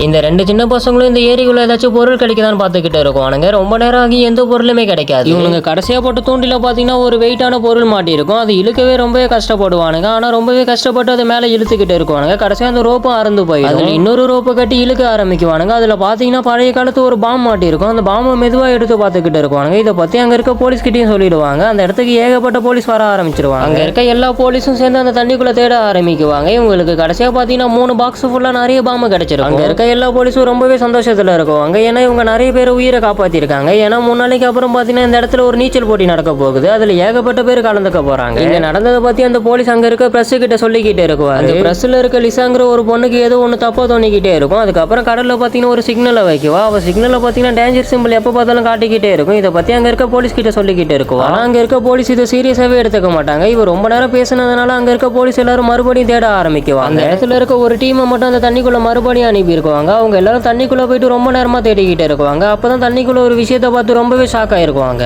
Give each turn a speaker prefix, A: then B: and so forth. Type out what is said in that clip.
A: இந்த 2 சின்ன பசங்களும் இந்த ஏரிக்குள்ள ஏதாச்சும் பொருள் கிடைக்குதான்னு பார்த்துக்கிட்டு இருக்குவானுங்க. ரொம்ப நேரம் ஆகி எந்த பொருளுமே கிடைக்காது. இவனுங்க கடைசியா போட்ட தூண்டில பாத்தீங்கன்னா ஒரு வெயிட்டான பொருள் மாட்டி இருக்கும். அது இழுக்கவே ரொம்பவே கஷ்டப்படுவானுங்க. ஆனா ரொம்பவே கஷ்டப்பட்டு அதை மேல இழுத்துக்கிட்டு இருக்குவானுங்க. கடைசியா அந்த ரோப்பும் அறுந்து போயிடும். அதுல இன்னொரு ரோப்பை கட்டி இழுக்க ஆரம்பிக்குவானுங்க. அதுல பாத்தீங்கன்னா பழைய காலத்து ஒரு பாம்பு மாட்டி இருக்கும். அந்த பாம்பை மெதுவா எடுத்து பார்த்துக்கிட்டு இருக்குவானுங்க. இதை பத்தி அங்க இருக்க போலீஸ் கிட்டையும் சொல்லிடுவாங்க. அந்த இடத்துக்கு ஏகப்பட்ட போலீஸ் வர ஆரம்பிச்சிருவாங்க. அங்க இருக்க எல்லா போலீஸும் சேர்ந்து அந்த தண்ணிக்குள்ள தேட ஆரம்பிக்குவாங்க. இவங்களுக்கு கடைசியா பாத்தீங்கன்னா 3 பாக்ஸ் ஃபுல்லா நிறைய பாம்பு கிடைச்சிருக்கும். அங்க இருக்க எல்லா போலீஸும் ரொம்பவே சந்தோஷத்துல இருக்குவாங்க. ஏன்னா இவங்க நிறைய பேர் உயிரை காப்பாத்திருக்காங்க. ஏன்னா 3 நாளைக்கு அப்புறம் பாத்தீங்கன்னா இந்த இடத்துல ஒரு நீச்சல் போட்டி நடக்க போகுது. அதுல ஏகப்பட்ட பேர் கலந்துக்க போறாங்க. இங்க நடந்ததை பத்தி அந்த போலீஸ் அங்க இருக்க பிரஸ் கிட்ட சொல்லிக்கிட்டே இருக்குவாரு. அந்த பிரஸ்ல இருக்க லிசாங்கிற ஒரு பொண்ணுக்கு ஏதோ ஒண்ணு தப்பா தோணிக்கிட்டே இருக்கும். அதுக்கப்புறம் கடல்ல பாத்தீங்கன்னா ஒரு சிக்னலை வைக்குவா. அவ சிக்னல்ல பாத்தீங்கன்னா டேஞ்சர் சிம்பிள் எப்ப பார்த்தாலும் காட்டிக்கிட்டே இருக்கும். இதை பத்தி அங்க இருக்க போலீஸ் கிட்ட சொல்லிக்கிட்டே இருக்கும். ஆனா அங்க இருக்க போலீஸ் இதை சீரியஸாவே எடுத்துக்க மாட்டாங்க. இவர் ரொம்ப நேரம் பேசினதுனால அங்க இருக்க போலீஸ் எல்லாரும் மறுபடியும் தேட ஆரம்பிக்குவாங்க. அந்த இடத்துல இருக்க ஒரு டீமை மட்டும் அந்த தண்ணிக்குள்ள மறுபடியும் அனுப்பி இருக்குவாங்க. அவங்க எல்லாரும் தண்ணிக்குள்ள போயிட்டு ரொம்ப நேரமா தேடிக்கிட்டே இருக்குவாங்க. அப்பதான் தண்ணிக்குள்ள ஒரு விஷயத்தை பார்த்து ரொம்பவே ஷாக் ஆயிருக்குவாங்க.